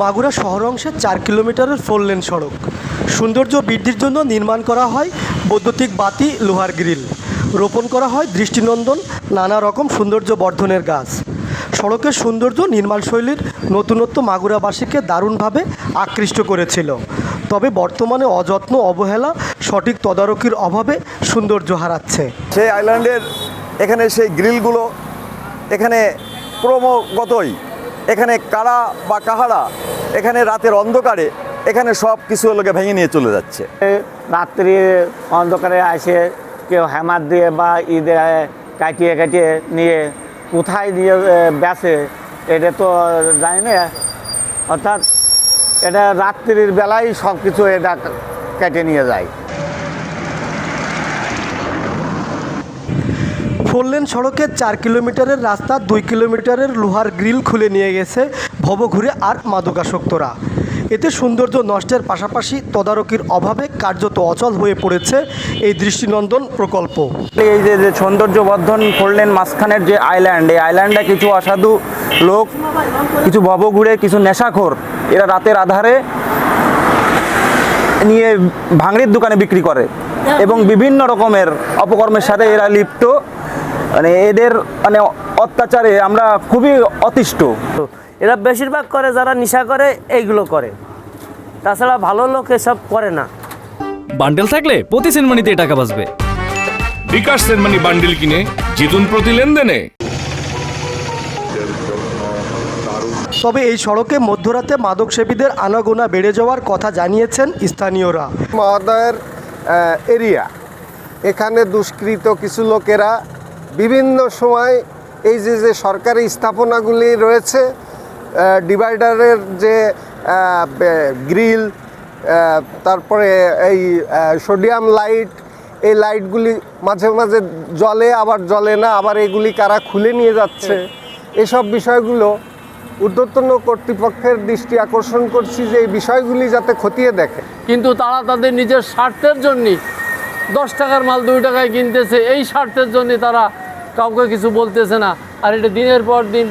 মাগুরা শহর অংশে 4 কিলোমিটারের 4 লেন সড়ক। সৌন্দর্য বৃদ্ধির জন্য নির্মাণ করা হয় বৈদ্যুতিক বাতি, লোহার গ্রিল, রোপণ করা হয় দৃষ্টিনন্দন নানা রকম সৌন্দর্য বর্ধনের গাছ। সড়কের সৌন্দর্য নির্মাণশৈলীর নতুনত্ব মাগুরাবাসীকে দারুণভাবে আকৃষ্ট করেছিল। তবে বর্তমানে অযত্ন, অবহেলা, সঠিক তদারকির অভাবে সৌন্দর্য হারাচ্ছে। সেই আইল্যান্ডের এখানে সেই গ্রিলগুলো এখানে ক্রমাগতই এখানে কারা বা কাহারা এখানে রাতের অন্ধকারে এখানে সব কিছু লোকে ভেঙে নিয়ে চলে যাচ্ছে। রাত্রি অন্ধকারে আসে কেউ হ্যামার দিয়ে বা দিয়ে কাটিয়ে কাটিয়ে নিয়ে কোথায় নিয়ে বেচে এটা তো জানি না। অর্থাৎ এটা রাত্রির বেলায় সব কিছু এটা কেটে নিয়ে যায়। 4 লেন সড়কের 4 কিলোমিটারের রাস্তা 2 কিলোমিটারের লোহার গ্রিল খুলে নিয়ে গেছে ভবঘুরে আর মাদকাসক্তরা। এতে সৌন্দর্য নষ্টের পাশাপাশি তদারকির অভাবে কার্যত অচল হয়ে পড়েছে এই দৃষ্টিনন্দন প্রকল্প। এই যে সৌন্দর্য বর্ধন 4 লেন মাঝখানের যে আইল্যান্ড, এই আইল্যান্ডে কিছু অসাধু লোক, কিছু ভবঘুরে, কিছু নেশাখোর, এরা রাতের আধারে নিয়ে ভাঙড়ির দোকানে বিক্রি করে এবং বিভিন্ন রকমের অপকর্মের সাথে এরা লিপ্ত। মানে এদের অত্যাচারে আমরা খুবই অতিষ্ঠ। এরা বেশিরভাগ করে যারা নেশা করে এইগুলো করে, তাছাড়া ভালো লোক এসব করে না। বান্ডেল থাকলে প্রতি সেনমানিতে টাকা বাঁচবে। বিকাশ সেনমানি বান্ডেল কিনে জিতুন প্রতি লেনদেনে। তবে এই সড়কে মধ্যরাতে মাদকসেবীদের আনাগোনা বেড়ে যাওয়ার কথা জানিয়েছেন স্থানীয়রা। মহোদয়ের এরিয়া, এখানে দুষ্কৃত কিছু লোকেরা বিভিন্ন সময় এই যে সরকারি স্থাপনাগুলি রয়েছে, ডিভাইডারের যে গ্রিল, তারপরে এই সোডিয়াম লাইট, এই লাইটগুলি মাঝে মাঝে জ্বলে আবার জ্বলে না, আবার এগুলি কারা খুলে নিয়ে যাচ্ছে, এসব বিষয়গুলো ঊর্ধ্বতন কর্তৃপক্ষের দৃষ্টি আকর্ষণ করছি যে এই বিষয়গুলি যাতে খতিয়ে দেখে। কিন্তু তারা তাদের নিজের স্বার্থের জন্যে 10 টাকার মাল 2 টাকায় কিনতেছে, এই স্বার্থের জন্য তারা কাউকে কিছু বলতেছে না। আর এটা দিনের পর দিন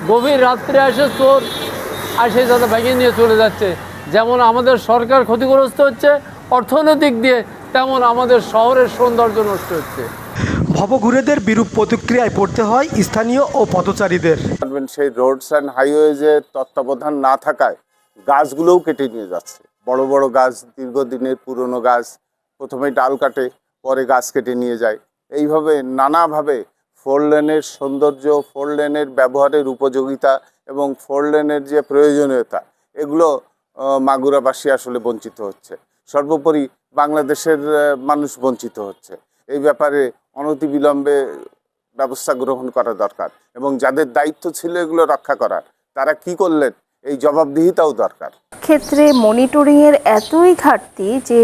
গভীর রাত্রে আসে চোর আসে যাতে ভেঙে নিয়ে চলে যাচ্ছে। যেমন আমাদের সরকার ক্ষতিগ্রস্ত হচ্ছে অর্থনৈতিক দিয়ে, তেমন আমাদের শহরের সৌন্দর্য নষ্ট হচ্ছে। ভবঘুরেদের বিরূপ প্রতিক্রিয়ায় পড়তে হয় স্থানীয় ও পথচারীদের। সেই রোডস অ্যান্ড হাইওয়েজের তত্ত্বাবধান না থাকায় গাছগুলোও কেটে নিয়ে যাচ্ছে। বড় বড় গাছ, দীর্ঘদিনের পুরনো গাছ, প্রথমে ডাল কাটে, পরে গাছ কেটে নিয়ে যায়। এইভাবে নানাভাবে 4 লেনের সৌন্দর্য, 4 লেনের ব্যবহারের উপযোগিতা এবং 4 লেনের যে প্রয়োজনীয়তা, এগুলো মাগুরাবাসী আসলে বঞ্চিত হচ্ছে। সর্বোপরি বাংলাদেশের মানুষ বঞ্চিত হচ্ছে। এই ব্যাপারে অনতিবিলম্বে ব্যবস্থা গ্রহণ করা দরকার এবং যাদের দায়িত্ব ছিল এগুলো রক্ষা করার, তারা কি করলেন এই জবাবদিহিতাও দরকার। ক্ষেত্রে মনিটরিংয়ের এতই ঘাটতি যে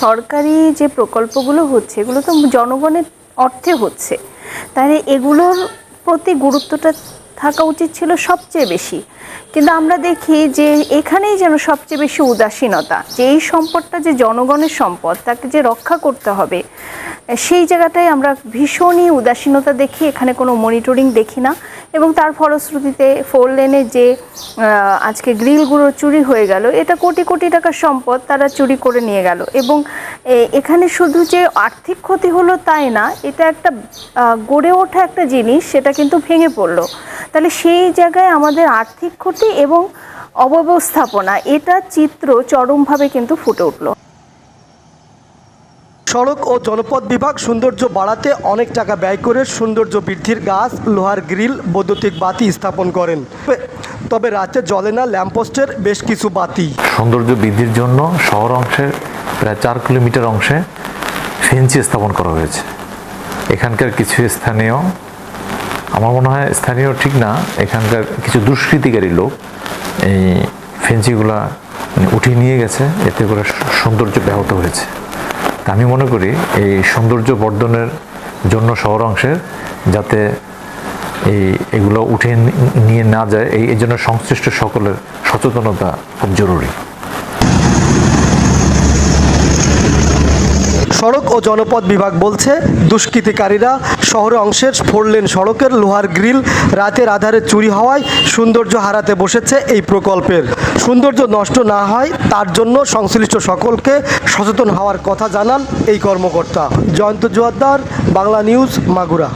সরকারি যে প্রকল্পগুলো হচ্ছে এগুলো তো জনগণের অর্থে হচ্ছে, তাই এগুলোর প্রতি গুরুত্বটা থাকা উচিত ছিল সবচেয়ে বেশি। কিন্তু আমরা দেখি যে এখানেই যেন সবচেয়ে বেশি উদাসীনতা, যে এই সম্পদটা যে জনগণের সম্পদ, তাকে যে রক্ষা করতে হবে, সেই জায়গাটায় আমরা ভীষণই উদাসীনতা দেখি। এখানে কোনো মনিটরিং দেখি না এবং তার ফলশ্রুতিতে 4 লেনে যে আজকে গ্রিলগুলো চুরি হয়ে গেল, এটা কোটি কোটি টাকার সম্পদ তারা চুরি করে নিয়ে গেল। এবং এখানে শুধু যে আর্থিক ক্ষতি হলো তাই না, এটা একটা গড়ে ওঠা একটা জিনিস, সেটা কিন্তু ভেঙে পড়লো। তাহলে সেই জায়গায় আমাদের আর্থিক ক্ষতি এবং অব্যবস্থাপনা, এটা চিত্র চরমভাবে কিন্তু ফুটে উঠল। সড়ক ও জনপথ বিভাগ সৌন্দর্য বাড়াতে অনেক টাকা ব্যয় করে সৌন্দর্য বৃদ্ধির গাছ, লোহার গ্রিল, বৈদ্যুতিক বাতি স্থাপন করেন। তবে রাতে জ্বলে না ল্যাম্পপোস্টের বেশ কিছু বাতি। সৌন্দর্য বৃদ্ধির জন্য শহর অংশের প্রায় 4 কিলোমিটার অংশে ফেন্সি স্থাপন করা হয়েছে। এখানকার কিছু স্থানীয়, আমার মনে হয় স্থানীয় ঠিক না, এখানকার কিছু দুষ্কৃতিকারী লোক এই ফেন্সিগুলা উঠিয়ে নিয়ে গেছে, এতে করে সৌন্দর্য ব্যাহত হয়েছে। আমি মনে করি এই সৌন্দর্য বর্ধনের জন্য শহর অংশের যাতে এগুলো উঠে নিয়ে না যায়, এই জন্য সংশ্লিষ্ট সকলের সচেতনতা খুব জরুরি। সড়ক ও জনপথ বিভাগ বলছে, দুষ্কৃতিকারীরা শহর অংশের 4 লেন সড়কের লোহার গ্রিল রাতের আধারে চুরি হওয়ায় সৌন্দর্য হারাতে বসেছে এই প্রকল্পের। সৌন্দর্য নষ্ট না হয় তার জন্য সংশ্লিষ্ট সকলকে সচেতন হওয়ার কথা জানান এই কর্মকর্তা। জয়ন্ত জোয়ারদার, বাংলা নিউজ, মাগুরা।